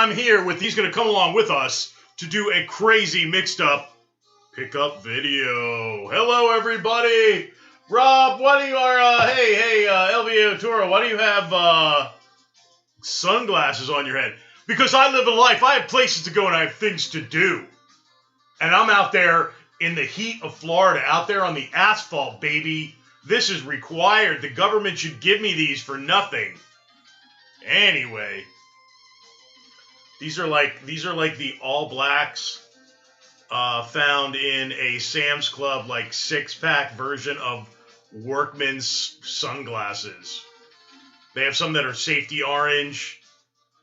I'm here with, he's going to come along with us to do a crazy mixed up pickup video. Hello, everybody. Rob, why do you hey, LVO Toro, why do you have sunglasses on your head? Because I live a life. I have places to go and I have things to do. And I'm out there in the heat of Florida, out there on the asphalt, baby. This is required. The government should give me these for nothing. Anyway, these are like the all blacks found in a Sam's Club like 6-pack version of Workman's sunglasses. They have some that are safety orange.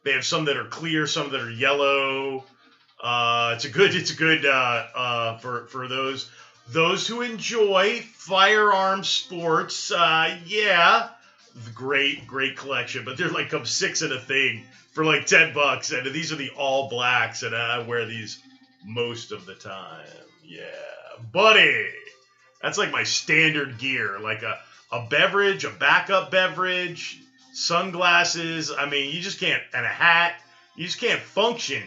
They have some that are clear, some that are yellow. It's a good for those who enjoy firearm sports. Yeah, great collection. But they're like 6 in a thing for like $10, and these are the all blacks, and I wear these most of the time. Yeah, buddy, that's like my standard gear, like a beverage, a backup beverage, sunglasses. I mean, you just can't, and a hat. You just can't function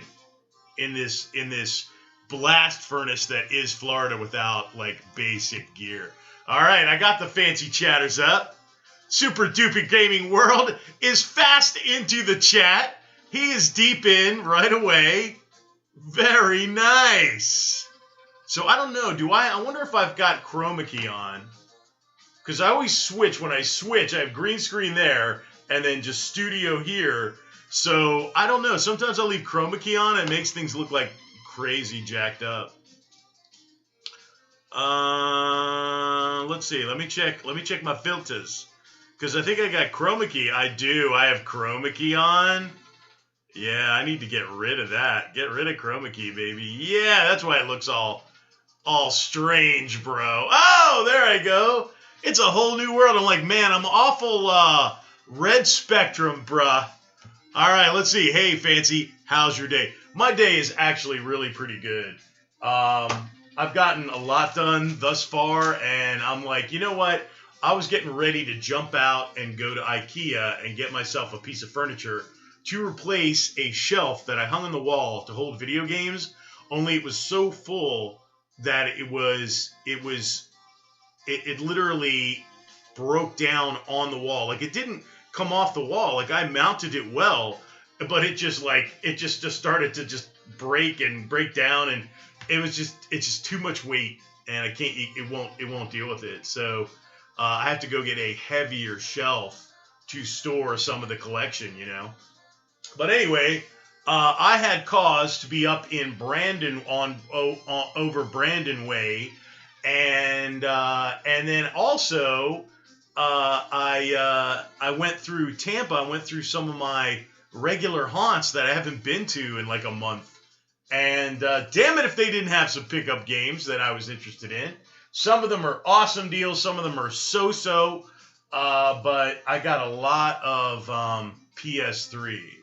in this blast furnace that is Florida without like basic gear. All right, I got the fancy chatters up. Super Duper Gaming World is fast into the chat. He is deep in right away. Very nice. So I don't know. I wonder if I've got chroma key on, because I always switch. When I switch, I have green screen there and then just studio here. So I don't know. Sometimes I'll leave chroma key on and it makes things look like crazy jacked up. Let's see. Let me check my filters, because I think I got chroma key. I do. I have chroma key on. Yeah, I need to get rid of that. Get rid of chroma key, baby. Yeah, that's why it looks all strange, bro. Oh, there I go. It's a whole new world. I'm like, man, I'm awful red spectrum, bruh. All right, let's see. Hey, Fancy, how's your day? My day is actually really pretty good. I've gotten a lot done thus far, and I'm like, you know what? I was getting ready to jump out and go to IKEA and get myself a piece of furniture to replace a shelf that I hung on the wall to hold video games, only it was so full that it literally broke down on the wall. Like, it didn't come off the wall. Like, I mounted it well, but it just started to just break down, and it's just too much weight, and I can't, it won't deal with it. So I have to go get a heavier shelf to store some of the collection, you know. But anyway, I had cause to be up in Brandon over Brandon Way, and then also I went through Tampa. I went through some of my regular haunts that I haven't been to in like a month, and damn it if they didn't have some pickup games that I was interested in. Some of them are awesome deals. Some of them are so-so, but I got a lot of PS3.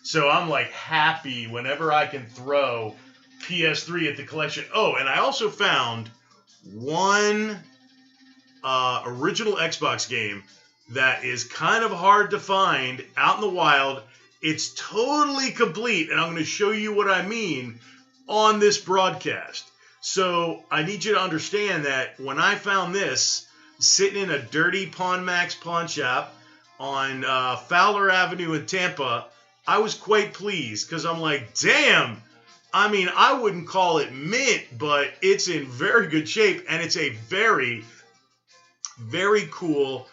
So I'm like happy whenever I can throw PS3 at the collection. Oh, and I also found one original Xbox game that is kind of hard to find out in the wild. It's totally complete, and I'm going to show you what I mean on this broadcast. So I need you to understand that when I found this sitting in a dirty Pawn Max pawn shop on Fowler Avenue in Tampa, I was quite pleased, because I'm like, damn, I mean, I wouldn't call it mint, but it's in very good shape, and it's a very, very cool,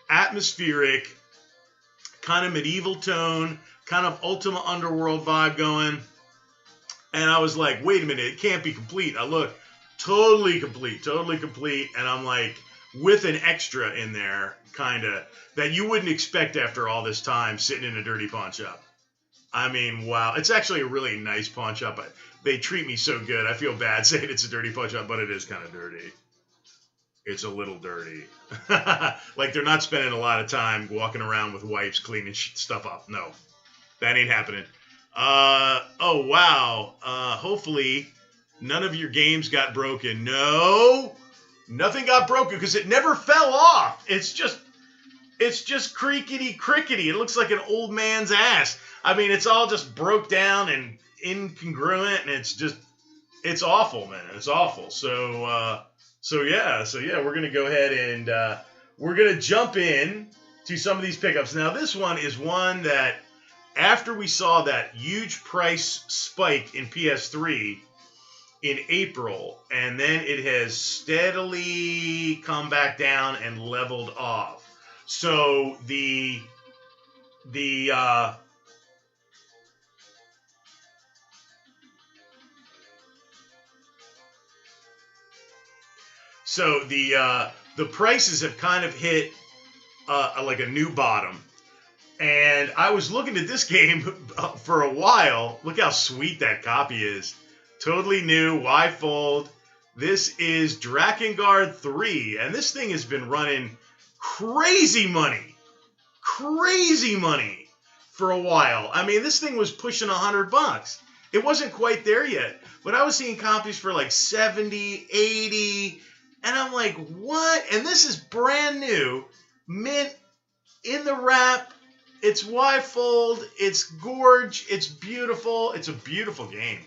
atmospheric, kind of medieval tone, kind of Ultima Underworld vibe going. And I was like, wait a minute, it can't be complete. I look, totally complete, and I'm like, with an extra in there, kind of, that you wouldn't expect after all this time sitting in a dirty pawn shop. I mean, wow. It's actually a really nice pawn shop. But they treat me so good. I feel bad saying it's a dirty pawn shop, but it is kind of dirty. It's a little dirty. Like, they're not spending a lot of time walking around with wipes cleaning stuff up. No, that ain't happening. Oh, wow. Hopefully, none of your games got broken. No, nothing got broken, because it never fell off. It's just crickety crickety. It looks like an old man's ass. I mean, it's all just broke down and incongruent, and it's awful, man. It's awful. So yeah, we're gonna go ahead and we're gonna jump in to some of these pickups. Now, this one is one that after we saw that huge price spike in PS3 in April, and then it has steadily come back down and leveled off. So the prices have kind of hit like a new bottom. And I was looking at this game for a while. Look how sweet that copy is. Totally new, Y-fold. This is Drakengard 3, and this thing has been running crazy money for a while. I mean, this thing was pushing $100. It wasn't quite there yet, but I was seeing copies for like 70, 80, and I'm like, what? And this is brand new, mint in the wrap. It's Y-fold. It's gorge. It's beautiful. It's a beautiful game.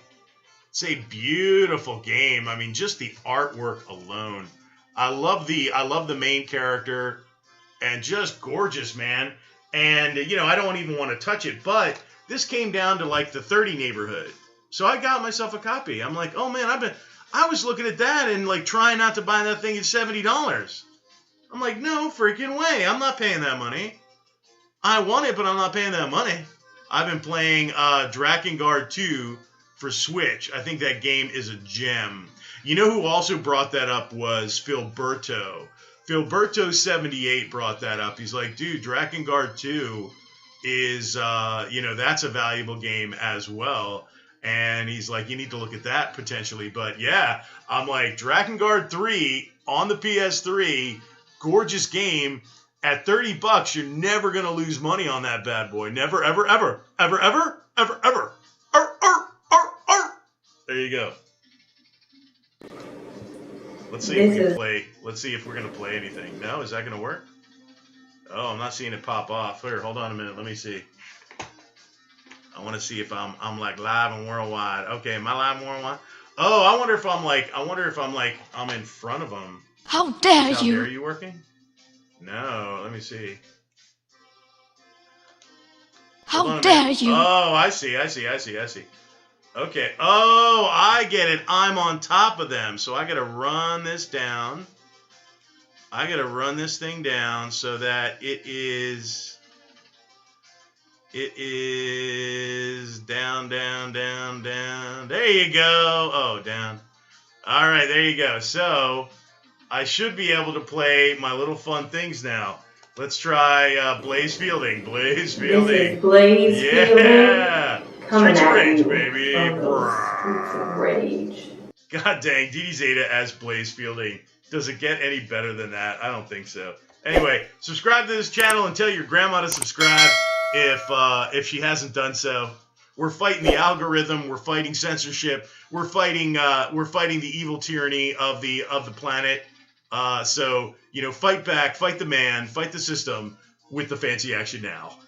It's a beautiful game. I mean, just the artwork alone. I love the main character, and just gorgeous, man. And you know, I don't even want to touch it, but this came down to like the 30 neighborhood. So I got myself a copy. I'm like, oh man, I was looking at that and like trying not to buy that thing at $70. I'm like, no freaking way. I'm not paying that money. I want it, but I'm not paying that money. I've been playing Drakengard 2 for Switch. I think that game is a gem. You know who also brought that up was Philberto. Philberto78 brought that up. He's like, dude, Drakengard 2 is, that's a valuable game as well. And he's like, you need to look at that potentially. But yeah, I'm like, Drakengard 3 on the PS3, gorgeous game. At $30, you're never going to lose money on that bad boy. Never, ever, ever, ever, ever, ever, ever. There you go. Let's see if we can play. Let's see if we're going to play anything. No? Is that going to work? Oh, I'm not seeing it pop off. Here, hold on a minute. Let me see. I want to see if I'm like live and worldwide. Okay, am I live and worldwide? Oh, I wonder if I'm in front of them. How dare you? How dare you working? No, let me see. How dare you? Oh, I see. Okay. Oh, I get it. I'm on top of them. So I got to run this down. I got to run this thing down so that it is down. There you go. Oh, down. All right, there you go. So I should be able to play my little fun things now. Let's try Blaze Fielding. This is Blaze Fielding. Yeah. Coming Streets of at Rage, you baby. from those Streets of Rage. God dang, DD Zeta as Blaze Fielding. Does it get any better than that? I don't think so. Anyway, subscribe to this channel and tell your grandma to subscribe if she hasn't done so. We're fighting the algorithm. We're fighting censorship. We're fighting the evil tyranny of the planet. So, fight back, fight the man, fight the system with the fancy action now.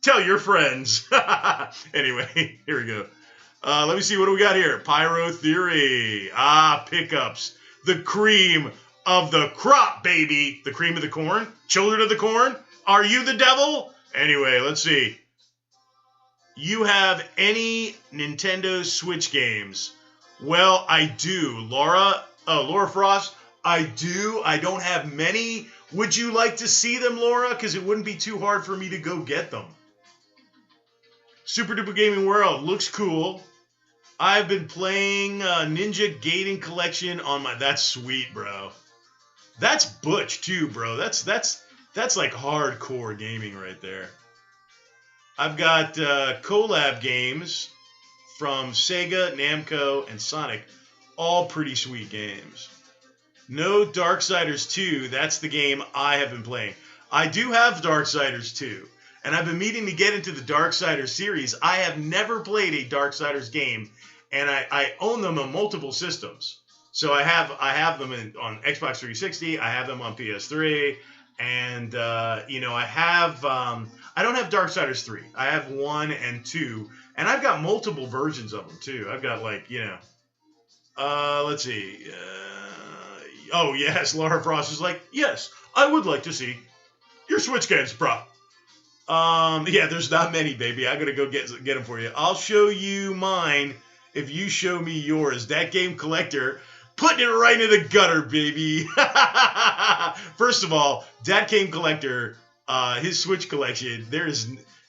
Tell your friends. Anyway, here we go. Let me see, what do we got here? Pyro Theory. Pickups. The cream of the crop, baby. The cream of the corn. Children of the corn. Are you the devil? Anyway, let's see. You have any Nintendo Switch games? Well, I do. Laura Frost. I do. I don't have many. Would you like to see them, Laura? Because it wouldn't be too hard for me to go get them. Super Duper Gaming World looks cool. I've been playing Ninja Gaiden Collection on my... That's sweet, bro. That's butch, too, bro. That's like hardcore gaming right there. I've got collab games from Sega, Namco, and Sonic. All pretty sweet games. No Darksiders 2. That's the game I have been playing. I do have Darksiders 2. And I've been meaning to get into the Darksiders series. I have never played a Darksiders game. And I own them on multiple systems. So I have them on Xbox 360. I have them on PS3. And, you know, I have, I don't have Darksiders 3. I have 1 and 2. And I've got multiple versions of them, too. I've got, like, you know, let's see. Oh, yes, Laura Frost is like, yes, I would like to see your Switch games, bro. Yeah, there's not many, baby. I gotta go get them for you. I'll show you mine if you show me yours. That Game Collector, putting it right in the gutter, baby. First of all, that Game Collector, his Switch collection,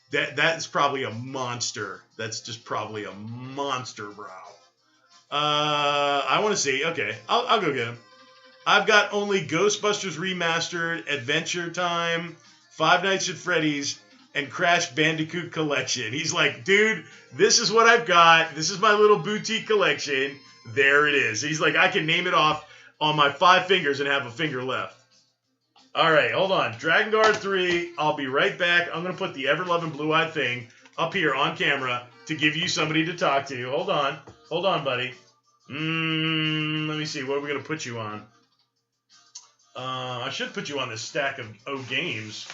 that's probably a monster. That's just probably a monster, bro. I want to see. Okay, I'll go get him. I've got only Ghostbusters Remastered, Adventure Time, Five Nights at Freddy's, and Crash Bandicoot collection. He's like, dude, this is what I've got. This is my little boutique collection. There it is. He's like, I can name it off on my 5 fingers and have a finger left. All right, hold on. Dragon Guard 3. I'll be right back. I'm going to put the ever-loving blue-eyed thing up here on camera to give you somebody to talk to. Hold on. Hold on, buddy. Let me see. What are we going to put you on? I should put you on this stack of O games.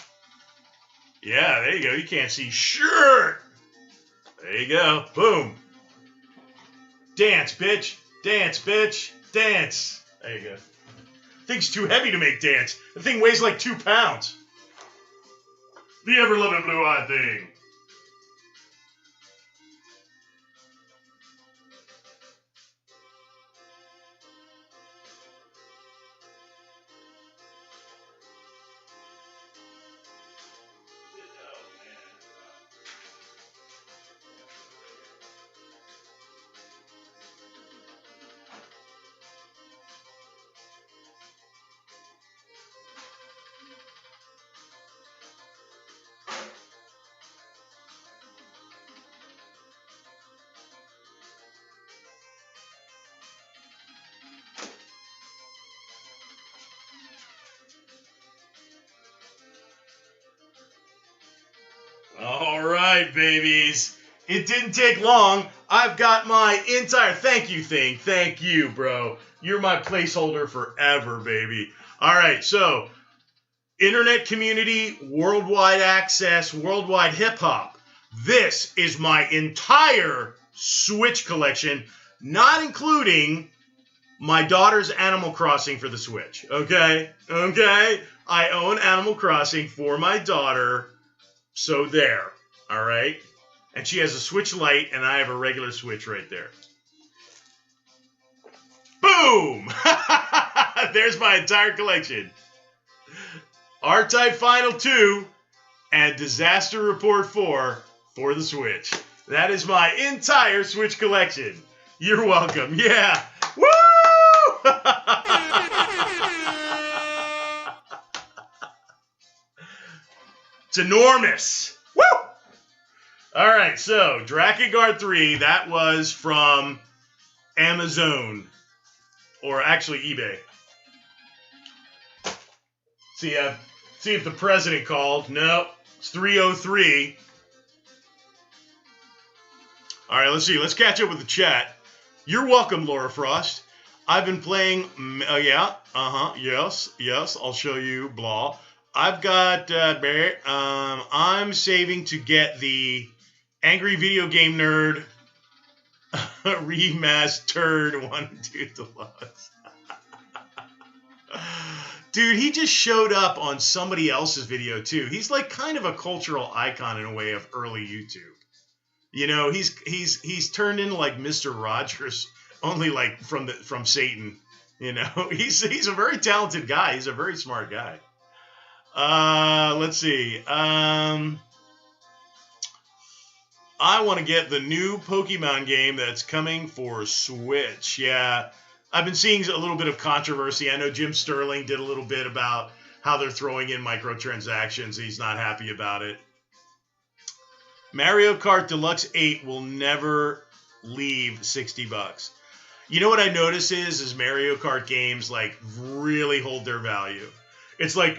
Yeah, there you go. You can't see shit. There you go. Boom. Dance, bitch. Dance, bitch. Dance. There you go. Thing's too heavy to make dance. The thing weighs like 2 pounds. The ever-loving blue-eyed thing. All right, babies. It didn't take long. I've got my entire... Thank you, thing. Thank you, bro. You're my placeholder forever, baby. All right, so internet community, worldwide access, worldwide hip-hop. This is my entire Switch collection, not including my daughter's Animal Crossing for the Switch. Okay? Okay? I own Animal Crossing for my daughter. So there, all right? And she has a Switch Lite, and I have a regular Switch right there. Boom! There's my entire collection. R-Type Final 2 and Disaster Report 4 for the Switch. That is my entire Switch collection. You're welcome. Yeah. Woo! It's enormous. Woo! All right, so Dragon Guard 3, that was from Amazon, or actually eBay. See if the president called. No, it's 303. All right, let's see. Let's catch up with the chat. You're welcome, Laura Frost. I've been playing. Yes. I'll show you. Blah. I've got, I'm saving to get the Angry Video Game Nerd remastered 1 and 2 Deluxe. Dude, he just showed up on somebody else's video, too. He's like kind of a cultural icon in a way of early YouTube. You know, he's turned into like Mr. Rogers, only like from Satan. You know, he's a very talented guy. He's a very smart guy. Let's see. I want to get the new Pokemon game that's coming for Switch. Yeah, I've been seeing a little bit of controversy. I know Jim Sterling did a little bit about how they're throwing in microtransactions. He's not happy about it. Mario Kart Deluxe 8 will never leave $60. You know what I notice is Mario Kart games like really hold their value. It's like...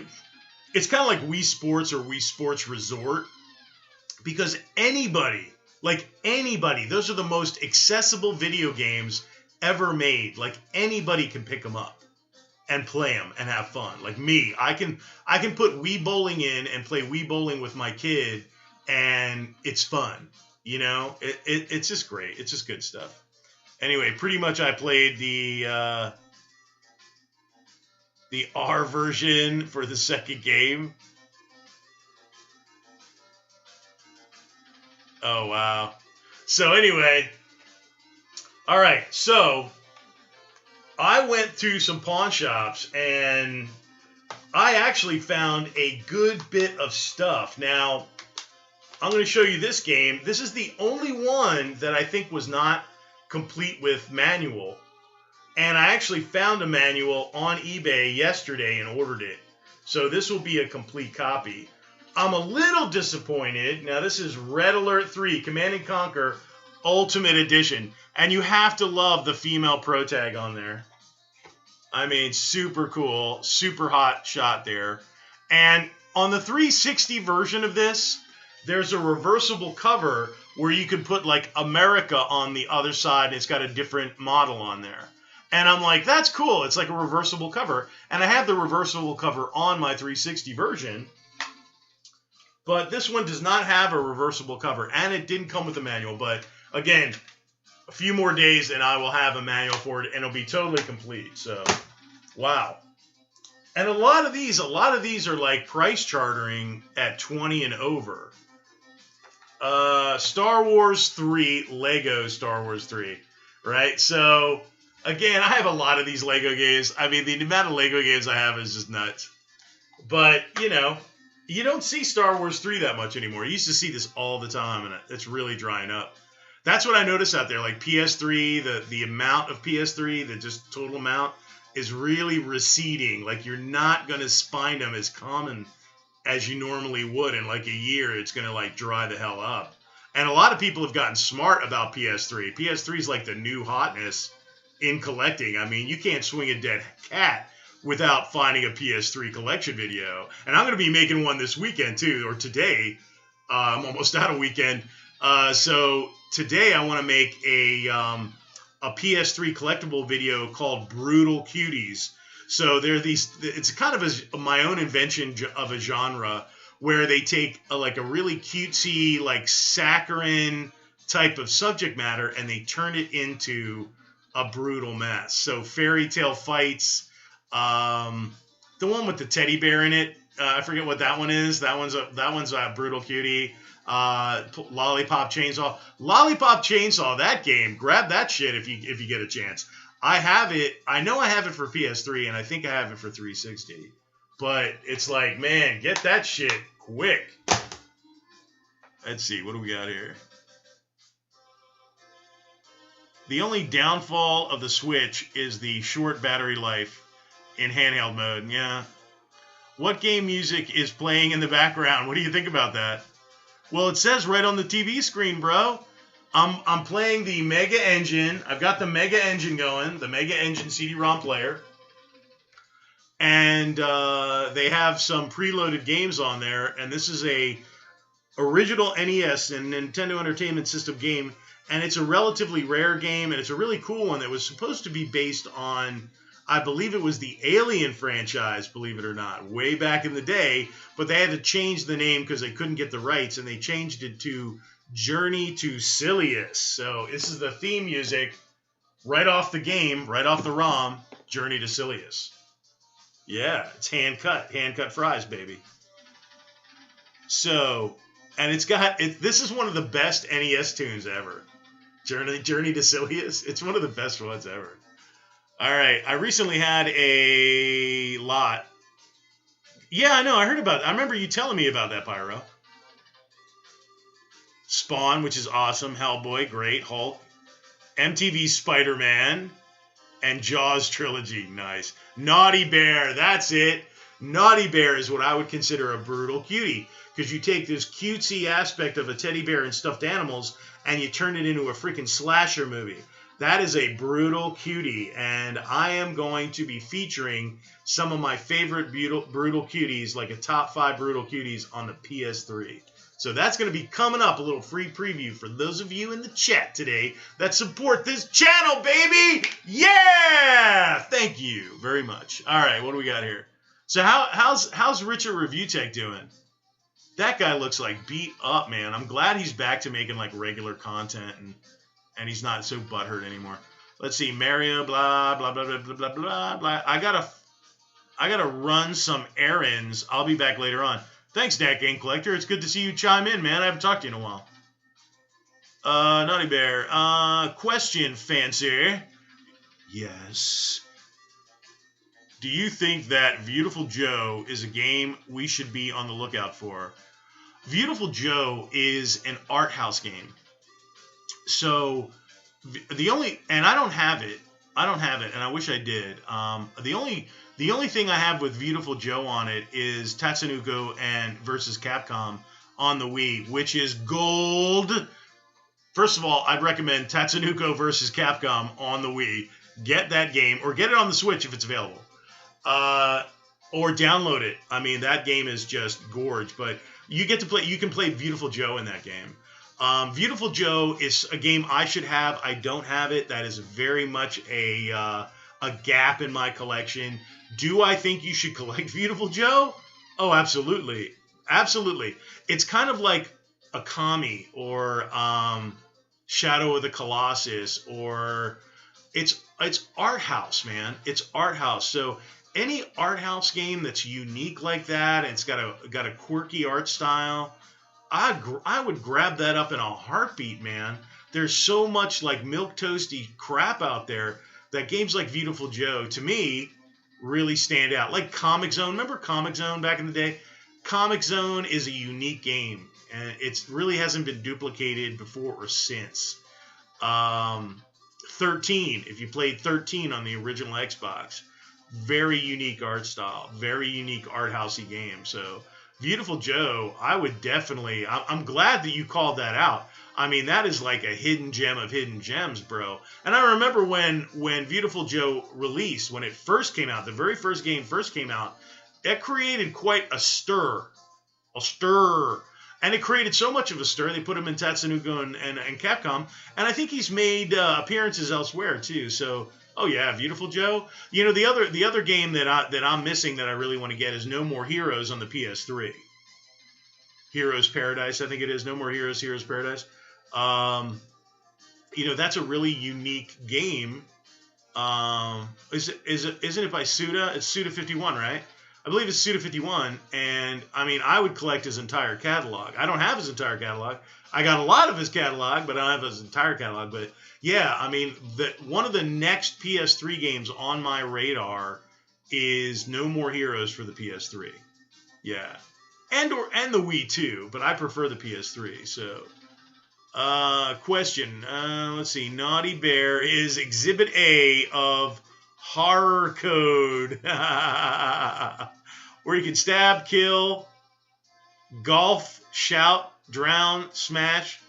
It's kind of like Wii Sports or Wii Sports Resort, because anybody, those are the most accessible video games ever made. Like, anybody can pick them up. and play them and have fun. Like me, I can put Wii Bowling in and play Wii Bowling with my kid, and it's fun. You know, it's just great. It's just good stuff. Anyway, pretty much I played the R version for the second game. Oh, wow. So anyway, all right, so I went through some pawn shops, and I actually found a good bit of stuff. Now, I'm going to show you this game. This is the only one that I think was not complete with manual. And I actually found a manual on eBay yesterday and ordered it. So this will be a complete copy. I'm a little disappointed. Now, this is Red Alert 3 Command & Conquer Ultimate Edition. And you have to love the female pro tag on there. I mean, super cool, super hot shot there. And on the 360 version of this, there's a reversible cover where you can put, like, America on the other side, and it's got a different model on there. And I'm like, that's cool. It's like a reversible cover. And I have the reversible cover on my 360 version. But this one does not have a reversible cover, and it didn't come with a manual. But again, a few more days, and I will have a manual for it, and it'll be totally complete. So, wow. And a lot of these are like price chartering at 20 and over. Star Wars 3, Lego Star Wars 3, right? So, again, I have a lot of these Lego games. I mean, the amount of Lego games I have is just nuts. But, you know, you don't see Star Wars 3 that much anymore. You used to see this all the time, and it's really drying up. That's what I noticed out there. Like PS3, the amount of PS3, the just total amount, is really receding. Like you're not going to find them as common as you normally would. In like a year, it's going to like dry the hell up. And a lot of people have gotten smart about PS3. PS3 is like the new hotness in collecting. I mean, you can't swing a dead cat without finding a PS3 collection video. And I'm going to be making one this weekend, too, or today. I'm almost out of weekend. So today I want to make a PS3 collectible video called Brutal Cuties. So there are these, it's kind of my own invention of a genre where they take like a really cutesy, like saccharine type of subject matter and they turn it into a brutal mess. So fairy tale fights, the one with the teddy bear in it, I forget what that one is. That one's a brutal cutie. Lollipop Chainsaw. Lollipop Chainsaw, that game. Grab that shit if you get a chance. I have it. I know I have it for PS3, and I think I have it for 360. But it's like, man, get that shit quick. Let's see. What do we got here? The only downfall of the Switch is the short battery life in handheld mode. Yeah. What game music is playing in the background? What do you think about that? Well, it says right on the TV screen, bro. I'm playing the Mega Engine. I've got the Mega Engine going, the Mega Engine CD-ROM player. And they have some preloaded games on there. And this is a original NES and Nintendo Entertainment System game. And it's a relatively rare game. And it's a really cool one that was supposed to be based on, I believe it was the Alien franchise, believe it or not, way back in the day. But they had to change the name because they couldn't get the rights. And they changed it to Journey to Silius. So this is the theme music right off the game, right off the ROM, Journey to Silius. Yeah, it's hand cut fries, baby. So, and it's got, this is one of the best NES tunes ever. Journey to Silius. It's one of the best ones ever. All right, I recently had a lot. Yeah, I know, I heard about it. I remember you telling me about that, Pyro. Spawn, which is awesome. Hellboy, great. Hulk. MTV Spider-Man. And Jaws trilogy, nice. Naughty Bear, that's it. Naughty Bear is what I would consider a brutal cutie. Because you take this cutesy aspect of a teddy bear and stuffed animals and you turn it into a freaking slasher movie. That is a brutal cutie. And I am going to be featuring some of my favorite brutal cuties, like a top 5 brutal cuties on the PS3. So that's going to be coming up, a little free preview for those of you in the chat today that support this channel, baby! Yeah! Thank you very much. All right, what do we got here? So how's Richard Review Tech doing? That guy looks like beat up, man. I'm glad he's back to making like regular content and he's not so butthurt anymore. Let's see, Mario, blah blah blah blah blah blah blah blah. I gotta run some errands. I'll be back later on. Thanks, Dak Game Collector. It's good to see you chime in, man. I haven't talked to you in a while. Naughty Bear. Question, Fancy. Yes. Do you think that Beautiful Joe is a game we should be on the lookout for? Beautiful Joe is an art house game. So and I don't have it, and I wish I did. The only thing I have with Beautiful Joe on it is Tatsunoko and versus Capcom on the Wii, which is gold. First of all, I'd recommend Tatsunoko versus Capcom on the Wii. Get that game, or get it on the Switch if it's available. Or download it. I mean, that game is just gorge, but you can play Beautiful Joe in that game. Beautiful Joe is a game I should have. I don't have it. That is very much a gap in my collection. Do I think you should collect Beautiful Joe? Oh, absolutely. Absolutely. It's kind of like Akami or Shadow of the Colossus, or it's art house, man. It's art house. So any art house game that's unique like that, and it's got a quirky art style, I would grab that up in a heartbeat, man. There's so much like milquetoasty crap out there that games like Beautiful Joe, to me, really stand out. Like Comic Zone. Remember Comic Zone back in the day? Comic Zone is a unique game, and it really hasn't been duplicated before or since. 13, if you played 13 on the original Xbox, very unique art style, very unique art housey game. So Beautiful Joe, I would definitely, I'm glad that you called that out. I mean, that is like a hidden gem of hidden gems, bro. And I remember when Beautiful Joe released, when it first came out, the very first game first came out, that created quite a stir. And it created so much of a stir, they put him in Tatsunoko and Capcom. And I think he's made appearances elsewhere, too. So, oh yeah, Beautiful Joe. You know, the other game that I'm missing that I really want to get is No More Heroes on the PS3. Heroes Paradise, I think it is. No More Heroes, Heroes Paradise. You know, that's a really unique game. Isn't it by Suda? It's Suda 51, right? I believe it's Suda 51, and I mean, I would collect his entire catalog. I don't have his entire catalog. I got a lot of his catalog, but I don't have his entire catalog. But yeah, I mean, one of the next PS3 games on my radar is No More Heroes for the PS3. Yeah, and the Wii too, but I prefer the PS3. So, question. Let's see. Naughty Bear is Exhibit A of Horror Code, where you can stab, kill, golf, shout, drown, smash,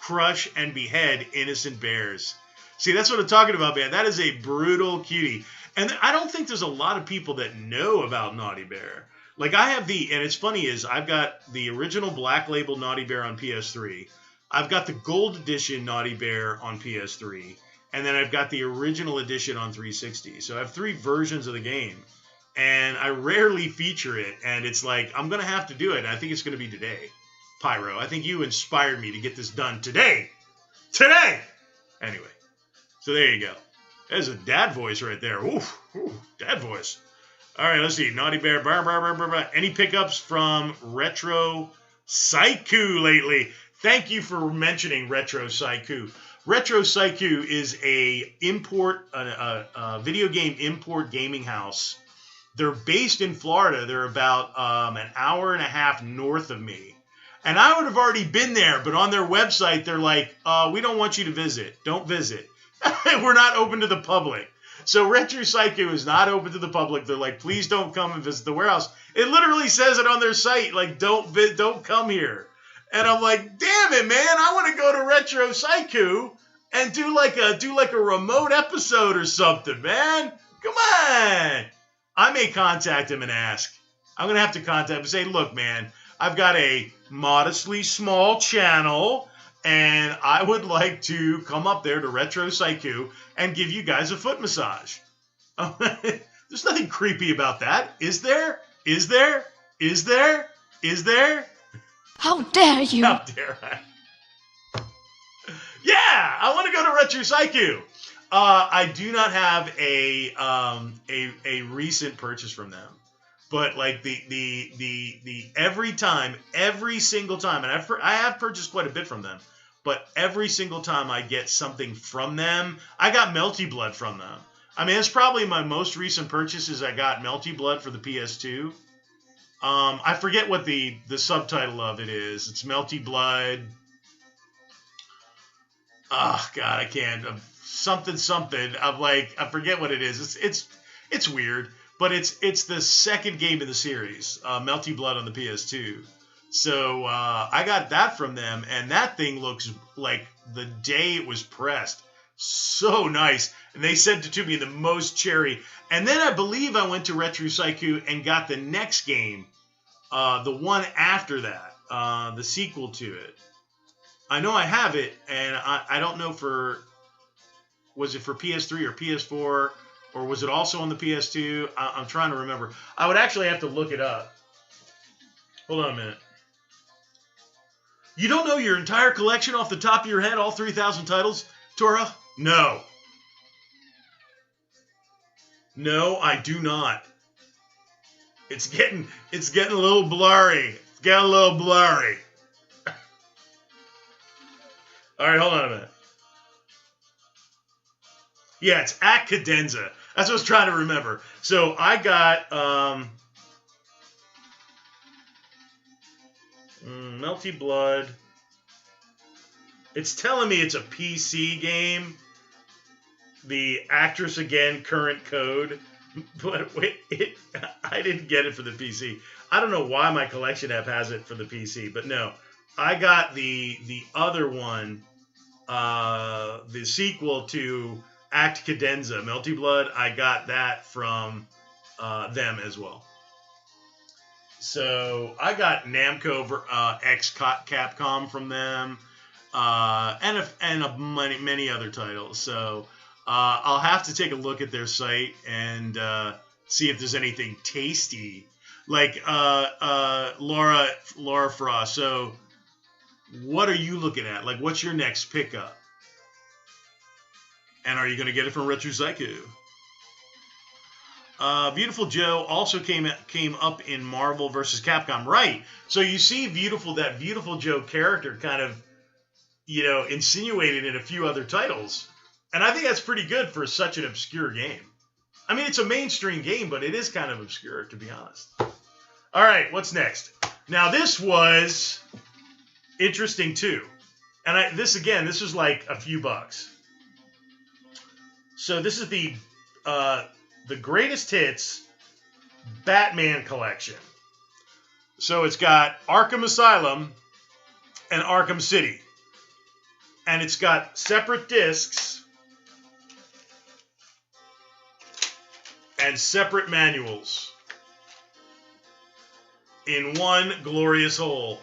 crush, and behead innocent bears. See, that's what I'm talking about, man. That is a brutal cutie. And I don't think there's a lot of people that know about Naughty Bear. Like, I have and it's funny is, I've got the original Black Label Naughty Bear on PS3. I've got the Gold Edition Naughty Bear on PS3. And then I've got the original edition on 360. So I have 3 versions of the game. And I rarely feature it. And it's like, I'm going to have to do it. And I think it's going to be today. Pyro, I think you inspired me to get this done today. Today! Anyway. So there you go. There's a dad voice right there. Oof. Dad voice. All right, let's see. Naughty Bear. Any pickups from Retro Psycho lately? Thank you for mentioning Retro Psycho. Retro Psycho is a video game import gaming house. They're based in Florida. They're about an hour and a half north of me. And I would have already been there, but on their website, they're like, we don't want you to visit. Don't visit. We're not open to the public. So Retro Psycho is not open to the public. They're like, please don't come and visit the warehouse. It literally says it on their site, like, don't come here. And I'm like, damn it, man, I want to go to Retro Psycho and do like a remote episode or something, man. Come on. I may contact him and ask. I'm going to have to contact him and say, look, man, I've got a modestly small channel, and I would like to come up there to Retro Psycho and give you guys a foot massage. There's nothing creepy about that, is there? Is there? Is there? Is there? How dare you? How dare I? Yeah, I want to go to Retro Psycho. I do not have a recent purchase from them, but like the every single time, and I have purchased quite a bit from them, but every single time I get something from them, I got Melty Blood from them. I mean, it's probably my most recent purchases. I got Melty Blood for the PS2. I forget what the subtitle of it is. It's Melty Blood. Oh God, I can't. Something. I'm like, I forget what it is. It's weird, but it's the second game in the series, Melty Blood on the PS2. So I got that from them, and that thing looks like the day it was pressed. So nice. And they sent it to me in the most cherry. And then I believe I went to Retro Psycho and got the next game, the one after that, the sequel to it. I know I have it, and I don't know was it for PS3 or PS4, or was it also on the PS2? I'm trying to remember. I would actually have to look it up. Hold on a minute. You don't know your entire collection off the top of your head, all 3,000 titles, Tora? No. No, I do not. It's getting a little blurry. It's getting a little blurry. All right, hold on a minute. Yeah, it's at Cadenza. That's what I was trying to remember. So I got Melty Blood. It's telling me it's a PC game. The Actress Again current code. But wait, I didn't get it for the PC. I don't know why my collection app has it for the PC, but no. I got the other one, the sequel to Act Cadenza, Melty Blood. I got that from them as well. So I got Namco X Capcom from them, and many other titles. So I'll have to take a look at their site and see if there's anything tasty. Like Laura Frost. So what are you looking at? Like, what's your next pickup? And are you going to get it from Retro Psycho? Beautiful Joe also came up in Marvel vs. Capcom. Right. So you see that Beautiful Joe character kind of, insinuated in a few other titles. And I think that's pretty good for such an obscure game. I mean, it's a mainstream game, but it is kind of obscure, to be honest. All right, what's next? Now, this was interesting, too. And this is like a few bucks. So this is the Greatest Hits Batman Collection. So it's got Arkham Asylum and Arkham City. And it's got separate discs and separate manuals in one glorious whole.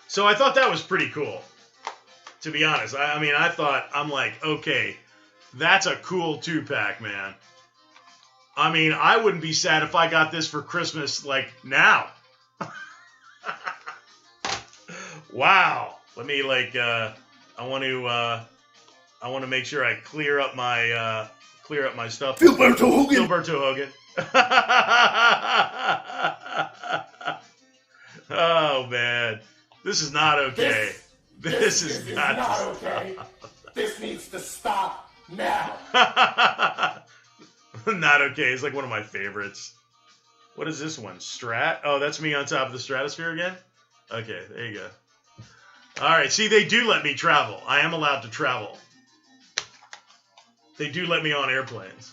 So I thought that was pretty cool, to be honest. I'm like, okay, that's a cool 2-pack, man. I mean, I wouldn't be sad if I got this for Christmas, like, now. Wow. Let me, I want to make sure I clear up my stuff. Gilberto Hogan. Oh, man. This is not okay. This is not okay. This needs to stop now. Not okay. It's like one of my favorites. What is this one? Strat? Oh, that's me on top of the stratosphere again? Okay, there you go. All right. See, they do let me travel. I am allowed to travel. They do let me on airplanes.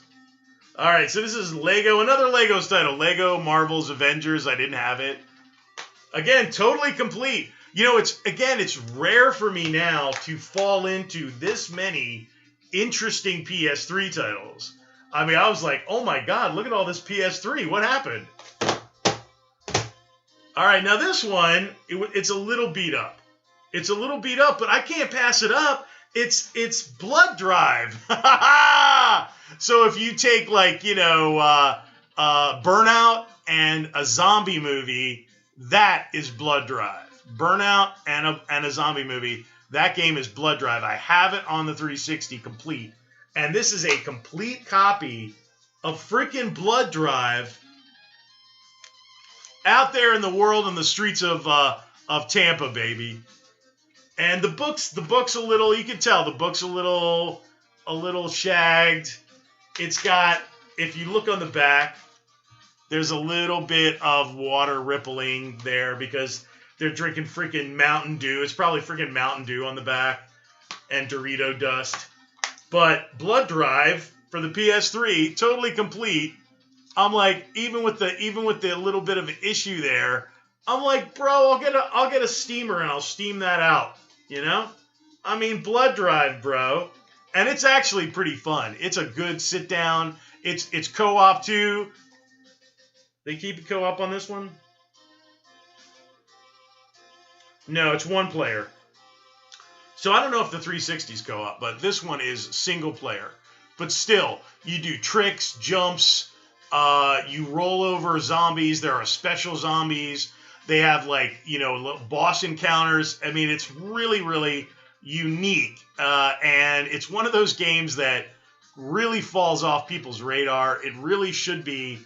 All right. So this is Lego. Another Lego's title. Lego Marvel's Avengers. I didn't have it. Again, totally complete. It's rare for me now to fall into this many interesting PS3 titles. I mean, I was like, oh my God, look at all this PS3. What happened? All right, now this one, it's a little beat up. It's a little beat up, but I can't pass it up. It's Blood Drive. So if you take like, Burnout and a zombie movie, that is Blood Drive. Burnout and a zombie movie, that game is Blood Drive. I have it on the 360 complete. And this is a complete copy of freaking Blood Drive out there in the world, in the streets of Tampa, baby. And the book's a little, you can tell the book's a little shagged. It's got, if you look on the back, there's a little bit of water rippling there because they're drinking freaking Mountain Dew. It's probably freaking Mountain Dew on the back and Dorito dust. But Blood Drive for the PS3, totally complete. I'm like, even with the little bit of issue there, I'm like, bro, I'll get a steamer and I'll steam that out. You know? I mean, Blood Drive, bro. And it's actually pretty fun. It's a good sit down. It's co-op too. They keep it co-op on this one? No, it's one player. So I don't know if the 360's co-op, but this one is single player. But still, you do tricks, jumps, you roll over zombies. There are special zombies. They have boss encounters. I mean, it's really, really unique. And it's one of those games that really falls off people's radar. It really should be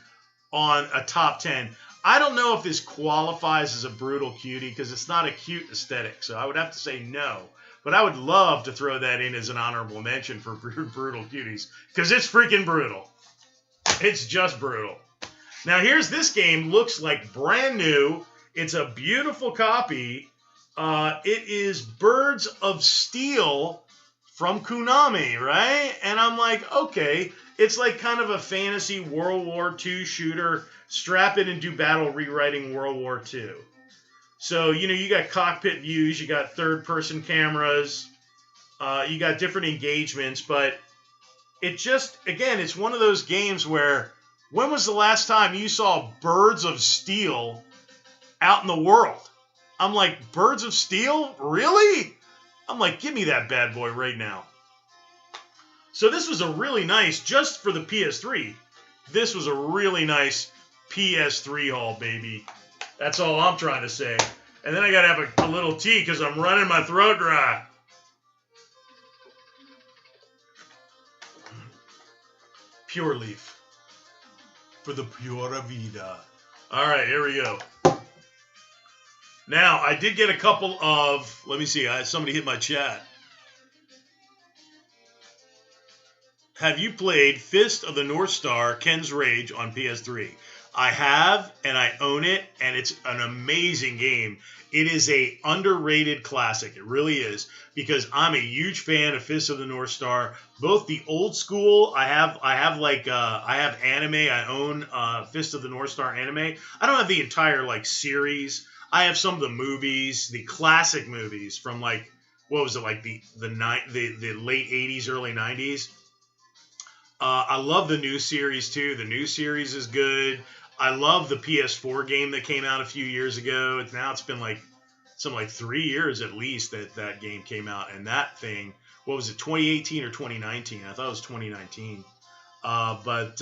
on a top 10. I don't know if this qualifies as a brutal cutie because it's not a cute aesthetic. So I would have to say no. But I would love to throw that in as an honorable mention for brutal cuties because it's freaking brutal. It's just brutal. Now here's this game. Looks like brand new. It's a beautiful copy. It is Birds of Steel from Konami, right? And I'm like, okay. It's like kind of a fantasy World War II shooter. Strap it and do battle rewriting World War II. So, you got cockpit views. You got third-person cameras. You got different engagements. But it just, again, it's one of those games where when was the last time you saw Birds of Steel out in the world? I'm like, Birds of Steel? Really? I'm like, give me that bad boy right now. So this was a really nice, just for the PS3, this was a really nice PS3 haul, baby. That's all I'm trying to say. And then I got to have a little tea because I'm running my throat dry. Pure Leaf. For the Pura Vida. All right, here we go. Now, I did get a couple of, let me see, somebody hit my chat. Have you played Fist of the North Star, Ken's Rage on PS3? I have, and I own it, and it's an amazing game. It is a underrated classic. It really is, because I'm a huge fan of Fist of the North Star. Both the old school, I have anime. I own Fist of the North Star anime. I don't have the entire series. I have some of the movies, the classic movies from the late 80s, early 90s. I love the new series too. The new series is good. I love the PS4 game that came out a few years ago. It's been 3 years at least that game came out. And that thing, what was it, 2018 or 2019? I thought it was 2019. That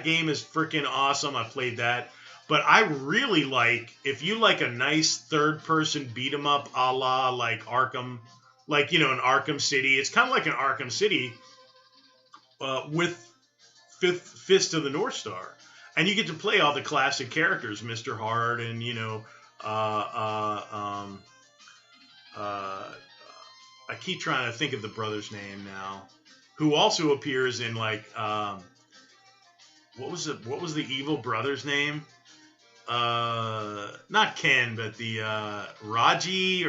game is freaking awesome. I played that. But I really if you like a nice third-person beat-em-up a la Arkham, an Arkham City. It's kind of like an Arkham City with Fist of the North Star. And you get to play all the classic characters, Mr. Hart and, I keep trying to think of the brother's name now, who also appears in what was the evil brother's name? Not Ken, but the Raji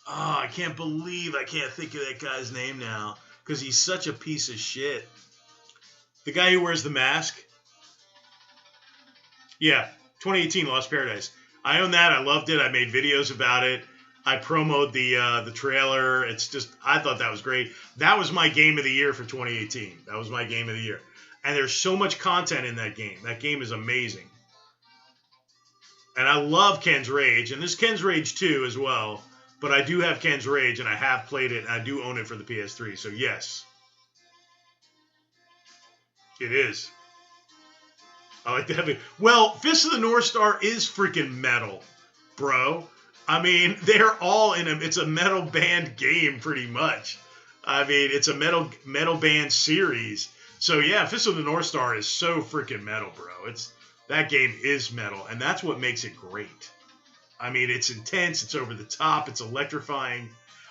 I can't believe I can't think of that guy's name now because he's such a piece of shit. The guy who wears the mask. Yeah, 2018 Lost Paradise. I own that. I loved it. I made videos about it. I promoted the trailer. It's just, I thought that was great. That was my game of the year for 2018. That was my game of the year. And there's so much content in that game. That game is amazing. And I love Ken's Rage, and this is Ken's Rage 2 as well. But I do have Ken's Rage, and I have played it, and I do own it for the PS3. So yes, it is. I like to have it. Well, Fist of the North Star is freaking metal, bro. I mean, they're all in a. It's a metal band game, pretty much. I mean, it's a metal band series. So yeah, Fist of the North Star is so freaking metal, bro. That game is metal, and that's what makes it great. I mean, it's intense, it's over the top, it's electrifying.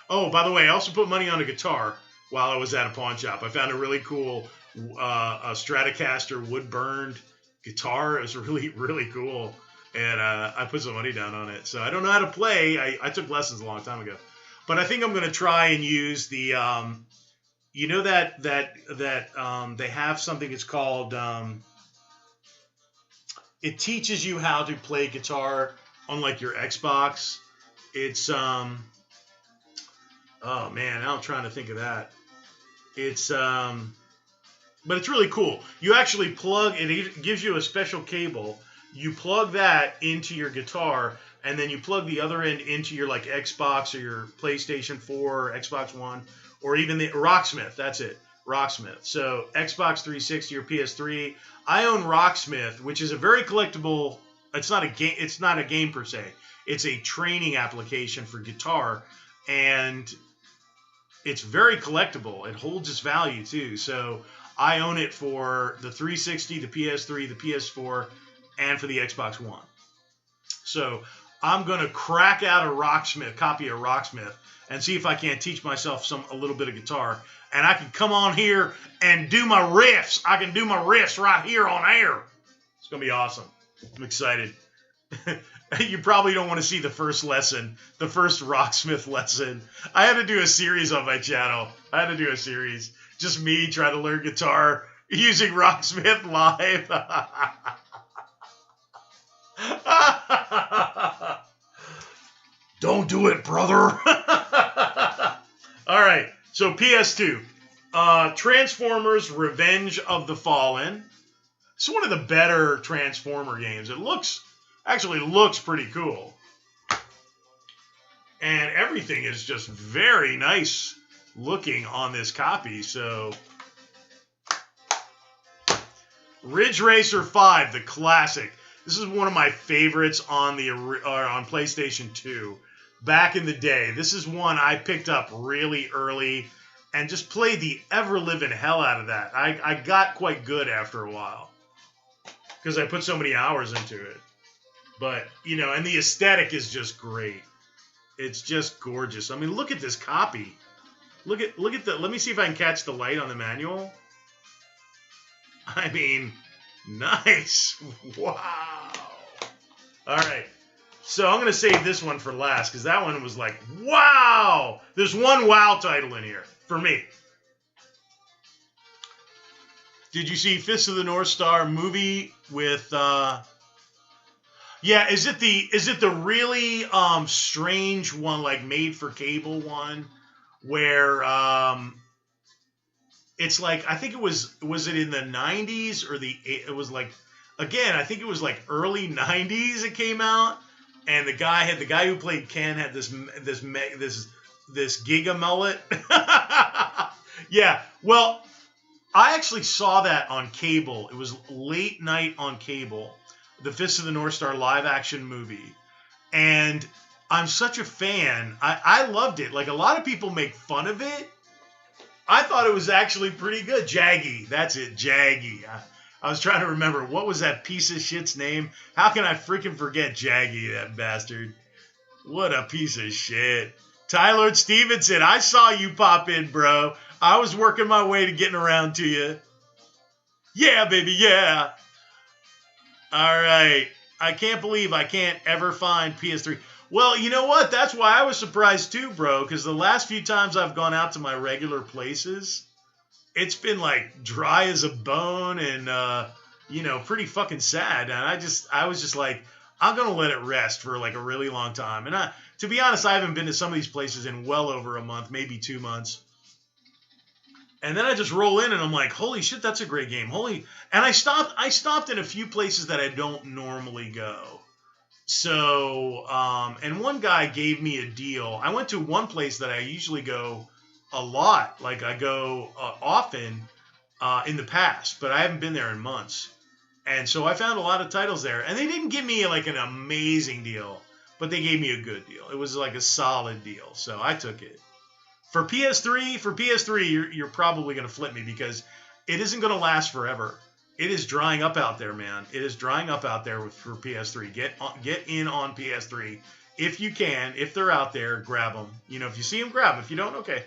Oh, by the way, I also put money on a guitar while I was at a pawn shop. I found a really cool a Stratocaster wood-burned guitar. It was really, really cool, and I put some money down on it. So I don't know how to play. I took lessons a long time ago. But I think I'm going to try and use the, you know that they have something, it's called... it teaches you how to play guitar on like your Xbox. It's oh man, now I'm trying to think of that. It's but it's really cool. You actually plug it. It gives you a special cable. You plug that into your guitar, and then you plug the other end into your like Xbox or your PlayStation 4, or Xbox One, or even the Rocksmith. That's it. Rocksmith. So Xbox 360 or PS3. I own Rocksmith, which is a very collectible. It's not a game. It's not a game per se. It's a training application for guitar, and it's very collectible. It holds its value too. So I own it for the 360, the PS3, the PS4, and for the Xbox One. So I'm gonna crack out a copy of Rocksmith, and see if I can't teach myself a little bit of guitar. And I can come on here and do my riffs. I can do my riffs right here on air. It's going to be awesome. I'm excited. You probably don't want to see the first lesson, the first Rocksmith lesson. I had to do a series on my channel. I had to do a series. Just me trying to learn guitar using Rocksmith live. Don't do it, brother. All right. So PS2, Transformers Revenge of the Fallen. It's one of the better Transformer games. It actually looks pretty cool. And everything is just very nice looking on this copy. So Ridge Racer 5, the classic. This is one of my favorites on PlayStation 2. Back in the day, this is one I picked up really early and just played the ever-living hell out of that. I got quite good after a while because I put so many hours into it. But, you know, and the aesthetic is just great. It's just gorgeous. I mean, look at this copy. Look at the, let me see if I can catch the light on the manual. I mean, nice. Wow. All right. So I'm going to save this one for last because that one was like, wow! There's one wow title in here for me. Did you see Fist of the North Star movie with, yeah, is it the really strange one, like made for cable one where it's like, I think it was it in the 90s or it was like, again, I think it was like early 90s it came out. And the guy who played Ken had this giga mullet. Yeah, well, I actually saw that on cable. It was late night on cable, the Fist of the North Star live action movie, and I'm such a fan. I loved it. Like a lot of people make fun of it. I thought it was actually pretty good. Jaggy, that's it, Jaggy. I was trying to remember, what was that piece of shit's name? How can I freaking forget Jaggy, that bastard? What a piece of shit. Tyler Stevenson, I saw you pop in, bro. I was working my way to getting around to you. Yeah, baby, yeah. All right. I can't believe I can't ever find PS3. Well, you know what? That's why I was surprised too, bro, because the last few times I've gone out to my regular places, it's been like dry as a bone and, you know, pretty fucking sad. And I was just like, I'm going to let it rest for like a really long time. And to be honest, I haven't been to some of these places in well over a month, maybe 2 months. And then I just roll in and I'm like, holy shit, that's a great game. And I stopped in a few places that I don't normally go. So, and one guy gave me a deal. I went to one place that I usually go a lot. Like I go often in the past, but I haven't been there in months. And so I found a lot of titles there. And they didn't give me like an amazing deal, but they gave me a good deal. It was like a solid deal. So I took it. For PS3, you're probably going to flip me because it isn't going to last forever. It is drying up out there, man. It is drying up out there for PS3. Get in on PS3 if you can. If they're out there, grab them. You know, if you see them, grab them. If you don't, okay.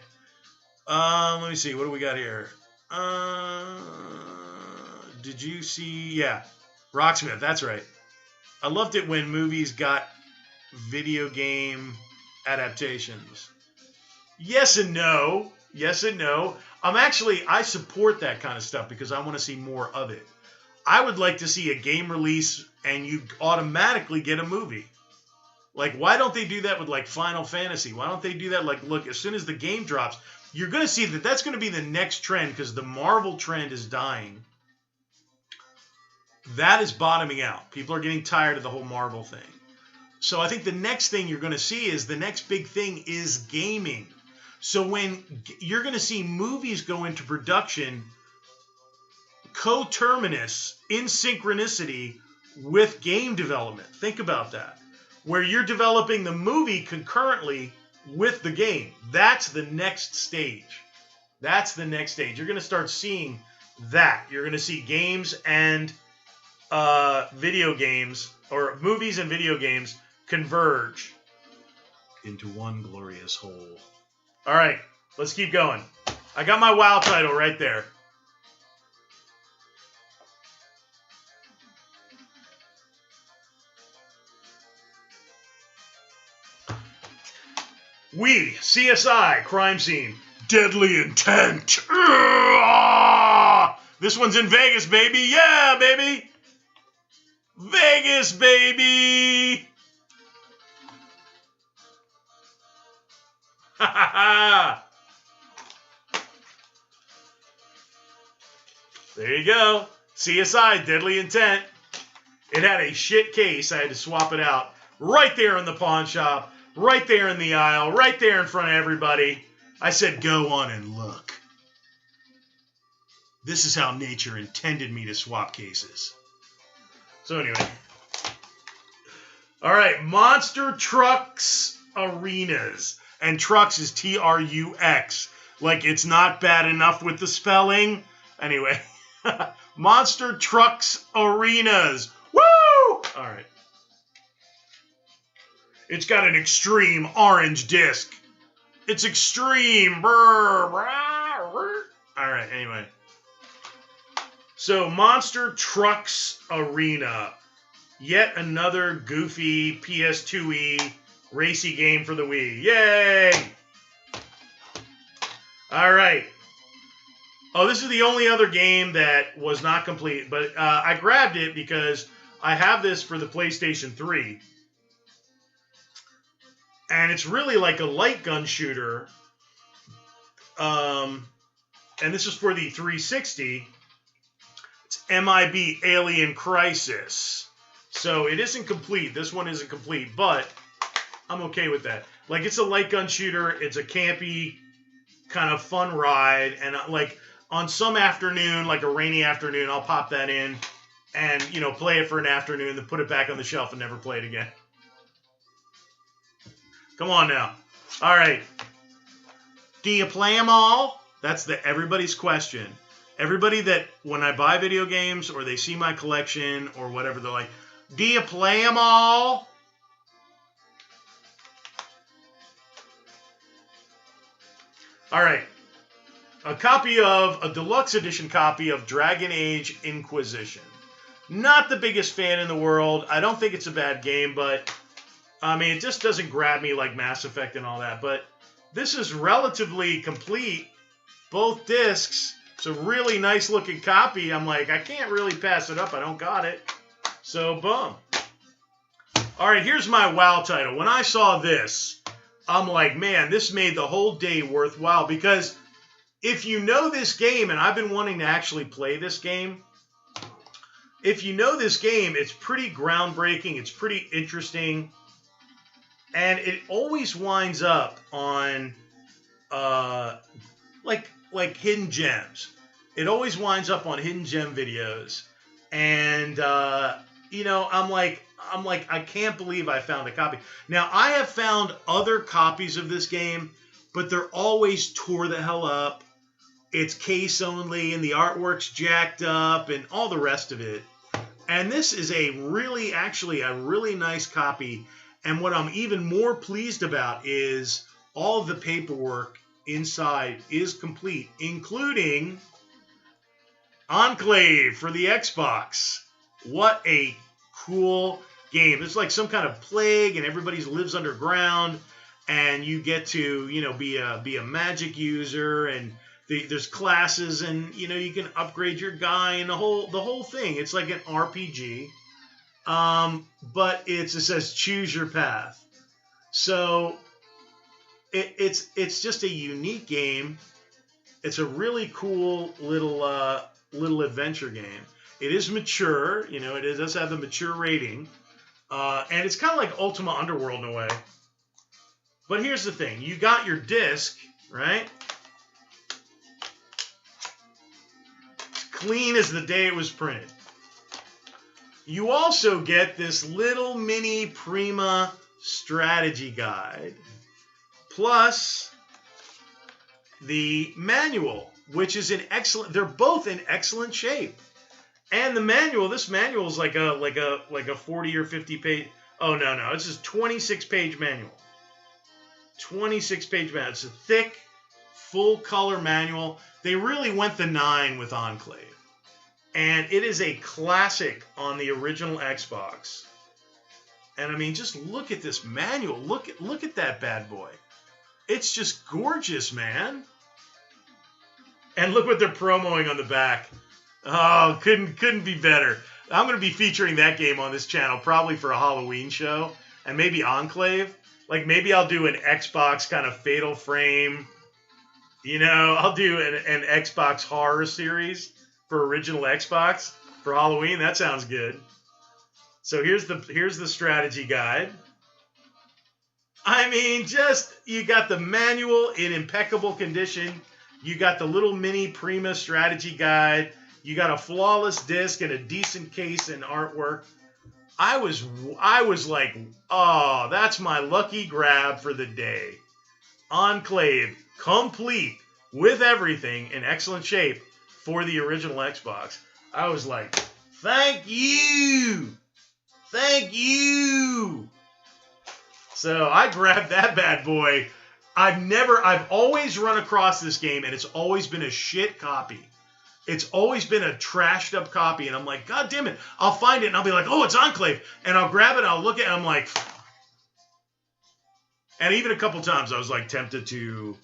Let me see. What do we got here? Did you see? Yeah, Rocksmith. That's right. I loved it when movies got video game adaptations. Yes and no. Yes and no. I support that kind of stuff because I want to see more of it. I would like to see a game release and you automatically get a movie. Like, why don't they do that with, like, Final Fantasy? Why don't they do that? Like, look, as soon as the game drops, you're going to see that that's going to be the next trend because the Marvel trend is dying. That is bottoming out. People are getting tired of the whole Marvel thing. So I think the next thing you're going to see is the next big thing is gaming. So when you're going to see movies go into production coterminous, in synchronicity with game development. Think about that. Where you're developing the movie concurrently with the game. That's the next stage. That's the next stage. You're going to start seeing that. You're going to see games and video games, or movies and video games, converge into one glorious whole. All right, let's keep going. I got my WoW title right there. CSI, crime scene, deadly intent. This one's in Vegas, baby. Yeah, baby. Vegas, baby. Ha ha ha. There you go. CSI, deadly intent. It had a shit case. I had to swap it out right there in the pawn shop. Right there in the aisle, right there in front of everybody. I said, go on and look. This is how nature intended me to swap cases. So anyway. All right, Monster Trucks Arenas. And trucks is T-R-U-X. Like it's not bad enough with the spelling. Anyway. Monster Trucks Arenas. Woo! All right. It's got an extreme orange disc. It's extreme. Brr, brr, brr. All right, anyway. So, Monster Trucks Arena. Yet another goofy PS2E racy game for the Wii. Yay! All right. Oh, this is the only other game that was not complete. But I grabbed it because I have this for the PlayStation 3. And it's really like a light gun shooter. And this is for the 360. It's MIB Alien Crisis. So it isn't complete. This one isn't complete, but I'm okay with that. Like, it's a light gun shooter. It's a campy kind of fun ride. And like on some afternoon, like a rainy afternoon, I'll pop that in and, you know, play it for an afternoon, then put it back on the shelf and never play it again. Come on now. All right. Do you play them all? That's everybody's question. Everybody that, when I buy video games or they see my collection or whatever, they're like, do you play them all? All right. A deluxe edition copy of Dragon Age Inquisition. Not the biggest fan in the world. I don't think it's a bad game, but I mean, it just doesn't grab me like Mass Effect and all that. But this is relatively complete. Both discs. It's a really nice looking copy. I'm like, I can't really pass it up. I don't got it. So, boom. All right, here's my WoW title. When I saw this, I'm like, man, this made the whole day worthwhile. Because if you know this game, and I've been wanting to actually play this game, if you know this game, it's pretty groundbreaking. It's pretty interesting. And it always winds up on like hidden gems. It always winds up on hidden gem videos. And I'm like, I can't believe I found a copy. Now, I have found other copies of this game, but they're always tore the hell up. It's case only, and the artwork's jacked up, and all the rest of it. And this is actually a really nice copy. And what I'm even more pleased about is all of the paperwork inside is complete, including Enclave for the Xbox. What a cool game. It's like some kind of plague, and everybody lives underground, and you get to, be a magic user, and there's classes, and you can upgrade your guy, and the whole thing. It's like an RPG, but it says choose your path. So it's just a unique game. It's a really cool little adventure game. It is mature, it does have the mature rating, and it's kind of like Ultima Underworld in a way. But here's the thing: you got your disc, right? Clean as the day it was printed. You also get this little mini Prima strategy guide, plus the manual, which is they're both in excellent shape. And the manual, this manual is like a 40 or 50 page. Oh no, this is 26 page manual. 26 page manual. It's a thick, full color manual. They really went the 9 with Enclave. And it is a classic on the original Xbox. And I mean, just look at this manual. Look at that bad boy. It's just gorgeous, man. And look what they're promoting on the back. Oh, couldn't be better. I'm going to be featuring that game on this channel probably for a Halloween show, and maybe Enclave. Like maybe I'll do an Xbox kind of Fatal Frame. I'll do an Xbox horror series for original Xbox for Halloween. That sounds good. So here's the strategy guide. I mean, you got the manual in impeccable condition. You got the little mini Prima strategy guide. You got a flawless disc and a decent case and artwork. I was like, oh, that's my lucky grab for the day. Enclave, complete with everything in excellent shape for the original Xbox. I was like, thank you. Thank you. So I grabbed that bad boy. I've always run across this game, and it's always been a shit copy. It's always been a trashed up copy, and I'm like, God damn it. I'll find it, and I'll be like, oh, it's Enclave. And I'll grab it, and I'll look at it, and I'm like... And even a couple times I was like tempted to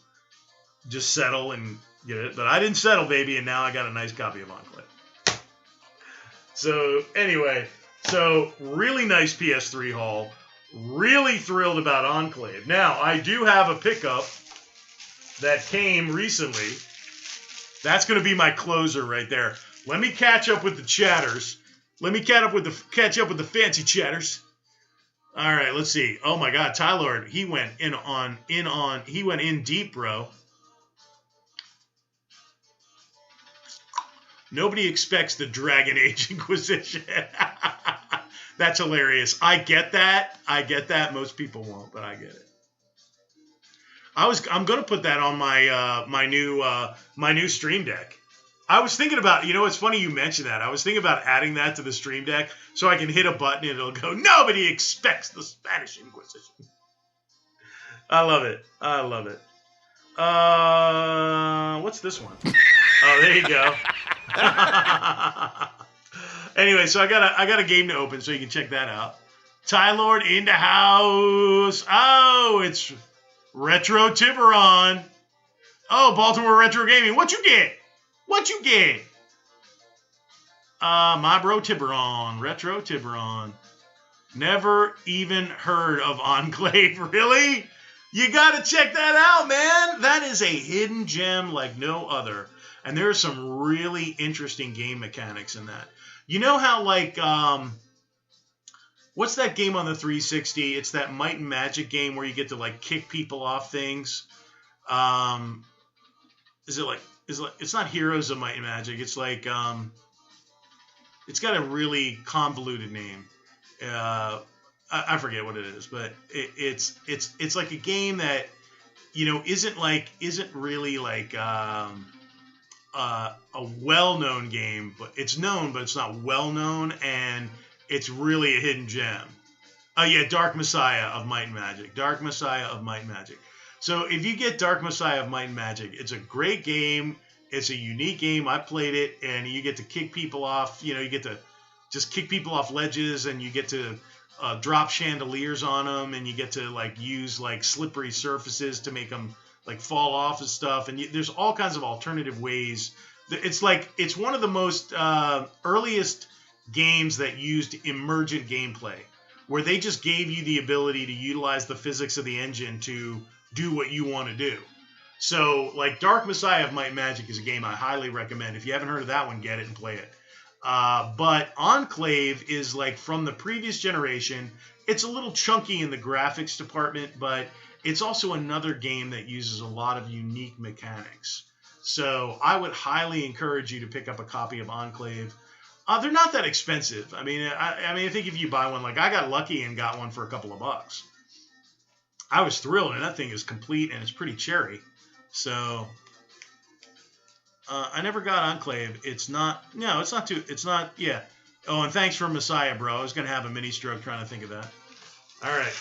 just settle and get it. But I didn't settle, baby, and now I got a nice copy of Enclave. So anyway, really nice PS3 haul. Really thrilled about Enclave. Now, I do have a pickup that came recently. That's going to be my closer right there. Let me catch up with the chatters. Let me catch up with the fancy chatters. All right, let's see. Oh my God, Tylord, he went he went in deep, bro. Nobody expects the Dragon Age Inquisition. That's hilarious. I get that. Most people won't, but I get it. I'm gonna put that on my new Stream Deck. I was thinking about, it's funny you mentioned that. I was thinking about adding that to the Stream Deck so I can hit a button and it'll go, nobody expects the Spanish Inquisition. I love it. What's this one? Oh, there you go. Anyway, so I got a game to open, so you can check that out. Tylord in the house. Oh, it's Retro Tiburon. Oh, Baltimore Retro Gaming. What you get? My bro Tiburon. Retro Tiburon. Never even heard of Enclave. Really? You got to check that out, man. That is a hidden gem like no other. And there are some really interesting game mechanics in that. You know how, like, what's that game on the 360? It's that Might and Magic game where you get to, like, kick people off things. It's not Heroes of Might and Magic. It's like, it's got a really convoluted name. I forget what it is, but it's like a game that, you know, isn't really like a well-known game, but it's known, but it's not well-known, and it's really a hidden gem. Oh yeah, Dark Messiah of Might and Magic. Dark Messiah of Might and Magic. So if you get Dark Messiah of Might and Magic, it's a great game. It's a unique game. I played it, and you get to kick people off. You know, you get to just kick people off ledges, and you get to drop chandeliers on them, and you get to like use like slippery surfaces to make them like fall off and stuff. And there's all kinds of alternative ways. It's one of the most earliest games that used emergent gameplay, where they just gave you the ability to utilize the physics of the engine to do what you want to do. So, like, Dark Messiah of Might and Magic is a game I highly recommend. If you haven't heard of that one, get it and play it. But Enclave is, like, from the previous generation. It's a little chunky in the graphics department, but it's also another game that uses a lot of unique mechanics. So I would highly encourage you to pick up a copy of Enclave. They're not that expensive. I mean, I think if you buy one, like, I got lucky and got one for a couple of bucks. I was thrilled, and that thing is complete, and it's pretty cherry. So, I never got Enclave. It's not, yeah. Oh, and thanks for Messiah, bro. I was going to have a mini stroke trying to think of that. All right.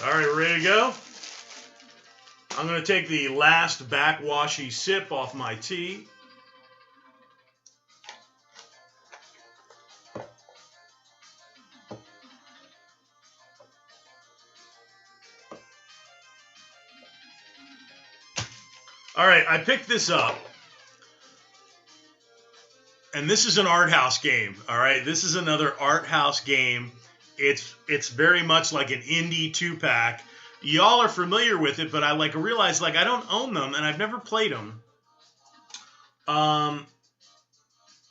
All right, we're ready to go? I'm going to take the last backwashy sip off my tea. All right, I picked this up. And this is an art house game, all right? This is another art house game. It's very much like an indie 2-pack. Y'all are familiar with it, but I realize I don't own them, and I've never played them. And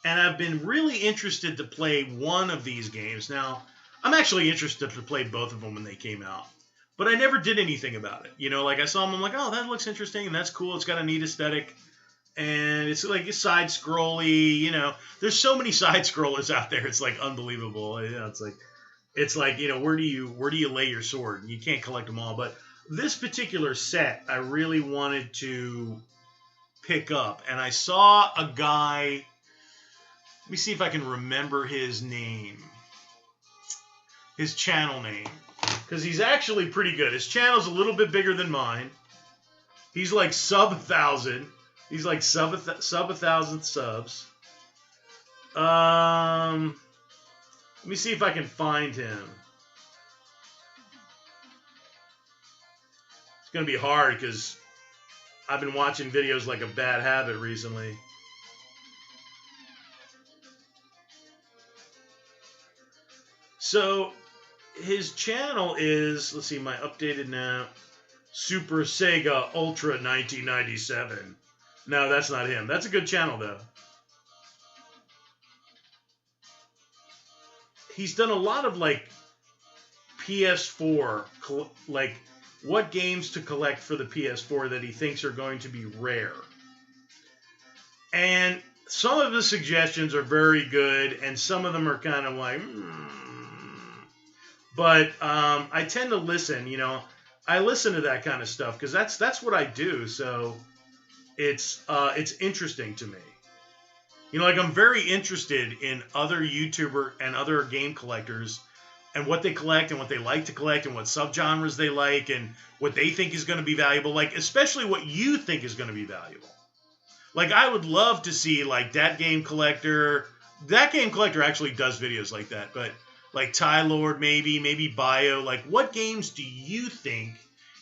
I've been really interested to play one of these games. Now, I'm actually interested to play both of them when they came out, but I never did anything about it. You know, like I saw them, I'm like, oh, that looks interesting, and that's cool. It's got a neat aesthetic, and it's like a side-scrolly. You know, there's so many side-scrollers out there. It's like unbelievable. You know, it's like, you know, where do you lay your sword? You can't collect them all. But this particular set, I really wanted to pick up. And I saw a guy, let me see if I can remember his name, his channel name, because he's actually pretty good. His channel's a little bit bigger than mine. He's like sub 1,000. He's like sub 1,000 subs. Let me see if I can find him. It's going to be hard because I've been watching videos like a bad habit recently. So his channel is, let's see, my updated now, Super Sega Ultra 1997. No, that's not him. That's a good channel, though. He's done a lot of, like, PS4, like, what games to collect for the PS4 that he thinks are going to be rare. And some of his suggestions are very good, and some of them are kind of like, But I tend to listen, you know. I listen to that kind of stuff because that's what I do, so it's interesting to me. You know, like, I'm very interested in other YouTuber and other game collectors and what they collect and what they like to collect and what subgenres they like and what they think is going to be valuable, like, especially what you think is going to be valuable. Like, I would love to see, like, That Game Collector actually does videos like that, but, like, Ty Lord maybe Bio, like, what games do you think,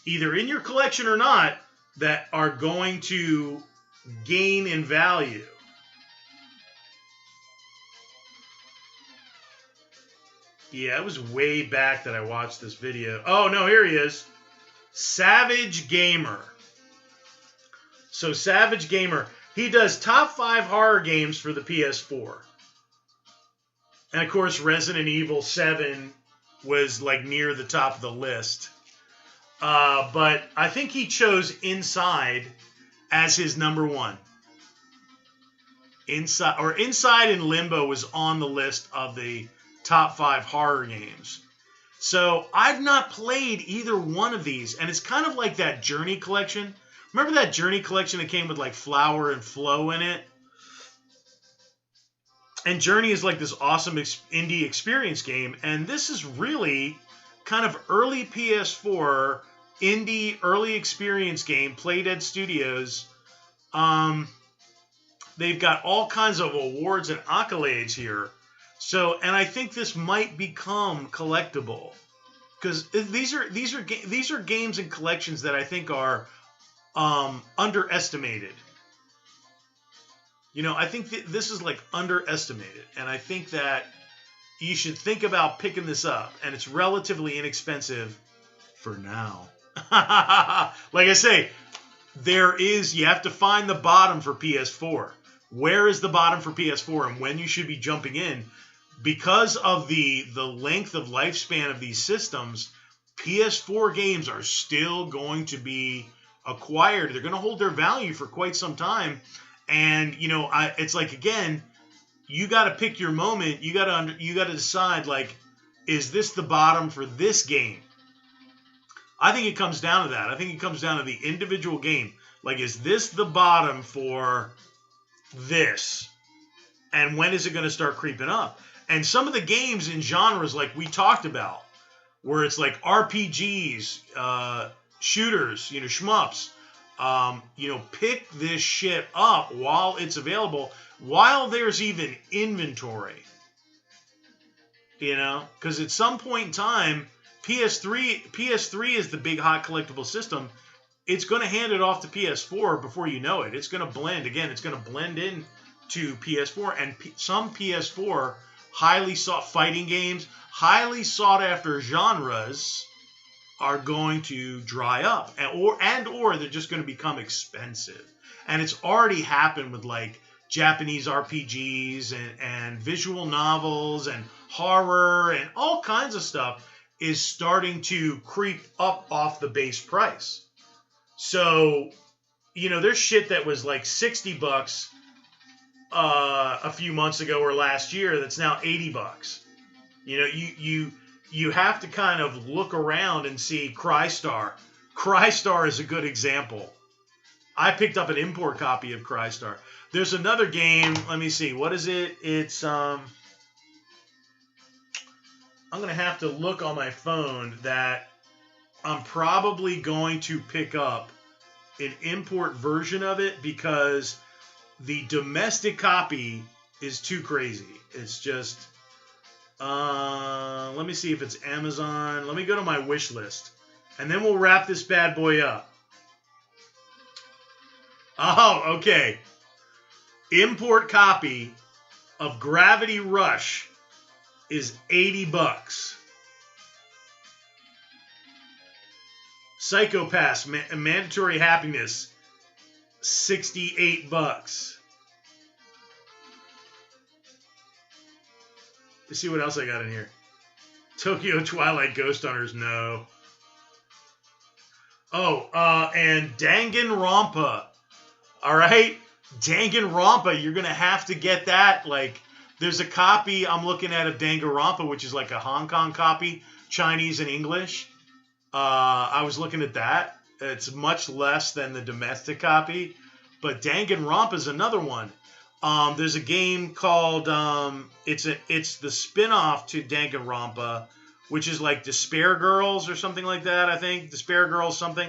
either in your collection or not, that are going to gain in value? Yeah, it was way back that I watched this video. Oh, no, here he is. Savage Gamer. So, Savage Gamer, he does top 5 horror games for the PS4. And, of course, Resident Evil 7 was, like, near the top of the list. But I think he chose Inside as his number 1. Inside and Limbo was on the list of the top 5 horror games. So I've not played either one of these, and it's kind of like that Journey collection. Remember that Journey collection that came with like Flower and Flow in it? And Journey is like this awesome indie experience game, and this is really kind of early PS4 indie early experience game, Playdead Studios. They've got all kinds of awards and accolades here. So, and I think this might become collectible because these are games and collections that I think are underestimated. You know, I think this is like underestimated, and I think that you should think about picking this up, and it's relatively inexpensive for now. Like I say, you have to find the bottom for PS4. Where is the bottom for PS4 and when you should be jumping in? Because of the length of lifespan of these systems, PS4 games are still going to be acquired. They're going to hold their value for quite some time. And, you know, it's like, again, you got to pick your moment. You got to decide, like, is this the bottom for this game? I think it comes down to that. I think it comes down to the individual game. Like, is this the bottom for this? And when is it going to start creeping up? And some of the games in genres like we talked about, where it's like RPGs, shooters, you know, shmups, you know, pick this shit up while it's available, while there's even inventory. You know, because at some point in time, PS3 is the big hot collectible system. It's going to hand it off to PS4 before you know it. It's going to blend. Again, it's going to blend in to PS4. And some PS4 highly sought fighting games, highly sought after genres are going to dry up. Or they're just going to become expensive. And it's already happened with like Japanese RPGs and visual novels and horror and all kinds of stuff is starting to creep up off the base price. So, you know, there's shit that was like $60 a few months ago or last year that's now $80. You know, you have to kind of look around and see Crystar. Crystar is a good example. I picked up an import copy of Crystar. There's another game. Let me see. What is it? It's I'm going to have to look on my phone that I'm probably going to pick up an import version of it because the domestic copy is too crazy. It's just, let me see if it's Amazon. Let me go to my wish list, and then we'll wrap this bad boy up. Oh, okay. Import copy of Gravity Rush is $80. Psychopaths, Mandatory Happiness, $68. Let's see what else I got in here. Tokyo Twilight Ghost Hunters, no. Oh, and Danganronpa. All right? Danganronpa, you're going to have to get that. Like, there's a copy I'm looking at of Danganronpa, which is like a Hong Kong copy, Chinese and English. I was looking at that. It's much less than the domestic copy. But Danganronpa is another one. There's a game called, it's the spin-off to Danganronpa, which is like Despair Girls or something like that, I think. Despair Girls something.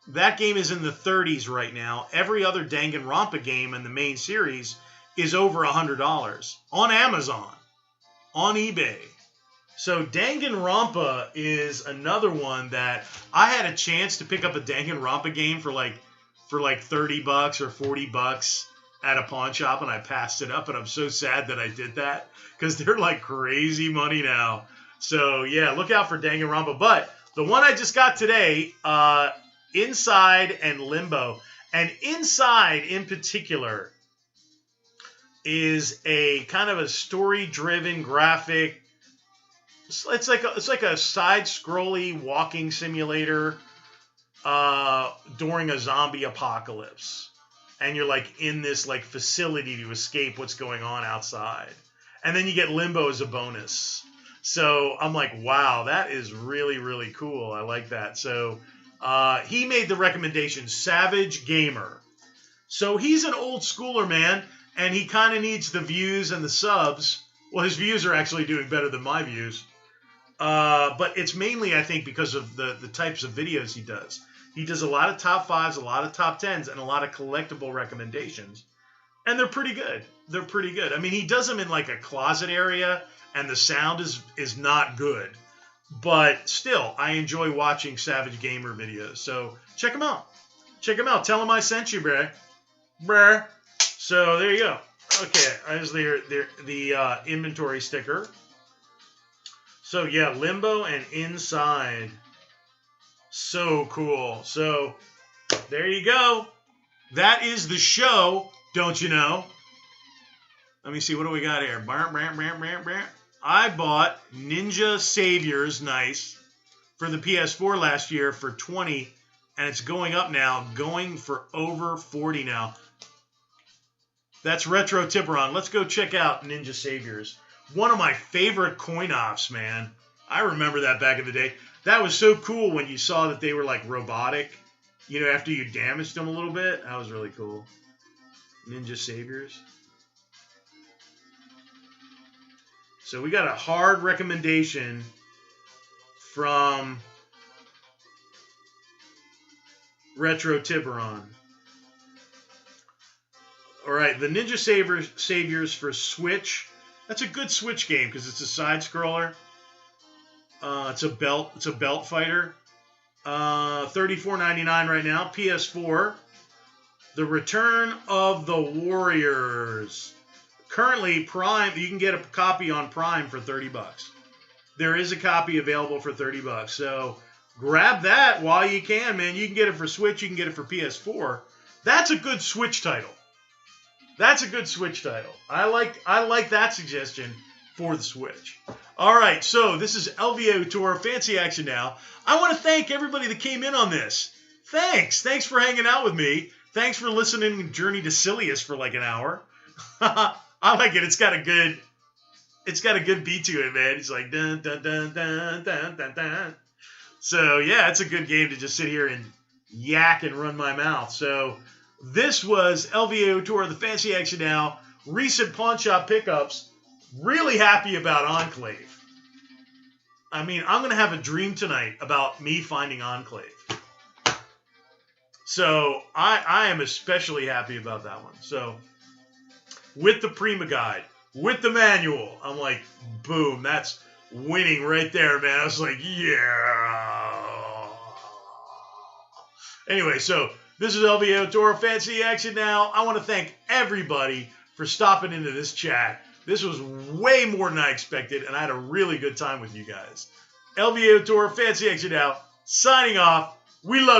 That game is in the 30s right now. Every other Danganronpa game in the main series is over $100 on Amazon, on eBay. So Danganronpa is another one that I had a chance to pick up a Danganronpa game for like $30 or $40 at a pawn shop, and I passed it up, and I'm so sad that I did that because they're like crazy money now. So, yeah, look out for Danganronpa. But the one I just got today, Inside and Limbo. And Inside, in particular, is a kind of a story-driven graphic. It's like a side-scrolly walking simulator during a zombie apocalypse. And you're like in this like facility to escape what's going on outside. And then you get Limbo as a bonus. So I'm like, wow, that is really, really cool. I like that. So he made the recommendation, Savage Gamer. So he's an old schooler, man, and he kind of needs the views and the subs. Well, his views are actually doing better than my views. But it's mainly, I think, because of the types of videos he does. He does a lot of top 5s, a lot of top 10s, and a lot of collectible recommendations. And they're pretty good. They're pretty good. I mean, he does them in like a closet area, and the sound is not good. But still, I enjoy watching Savage Gamer videos. So check him out. Check him out. Tell him I sent you, bruh. So there you go. Okay, there's the inventory sticker. So yeah, Limbo and Inside. So cool. So there you go. That is the show, don't you know? Let me see, what do we got here? I bought Ninja Saviors, nice, for the PS4 last year for $20, and it's going up now, going for over $40 now. That's Retro Tiburon. Let's go check out Ninja Saviors. One of my favorite coin-offs, man. I remember that back in the day. That was so cool when you saw that they were like robotic, you know, after you damaged them a little bit. That was really cool. Ninja Saviors. So we got a hard recommendation from Retro Tiburon. All right, the Ninja Saviors for Switch. That's a good Switch game because it's a side scroller. It's a belt fighter. $34.99 right now. PS4. The Return of the Warriors. Currently, Prime. You can get a copy on Prime for $30. There is a copy available for $30. So grab that while you can, man. You can get it for Switch. You can get it for PS4. That's a good Switch title. That's a good Switch title. I like that suggestion for the Switch. All right, so this is LVO Tour, Fancy Action Now. I want to thank everybody that came in on this. Thanks for hanging out with me. Thanks for listening to Journey to Silius for like an hour. I like it. It's got a good beat to it, man. It's like dun dun dun dun dun dun dun. So yeah, it's a good game to just sit here and yak and run my mouth. So this was LVO Tour, the Fancy Action Now, recent pawn shop pickups. Really happy about Enclave. I mean, I'm going to have a dream tonight about me finding Enclave. So I am especially happy about that one. So with the Prima Guide, with the manual, I'm like, boom, that's winning right there, man. I was like, yeah. Anyway, so this is LVO Tour, Fancy Action Now. I want to thank everybody for stopping into this chat. This was way more than I expected, and I had a really good time with you guys. LVO Tour, Fancy Action Now, signing off. We love you.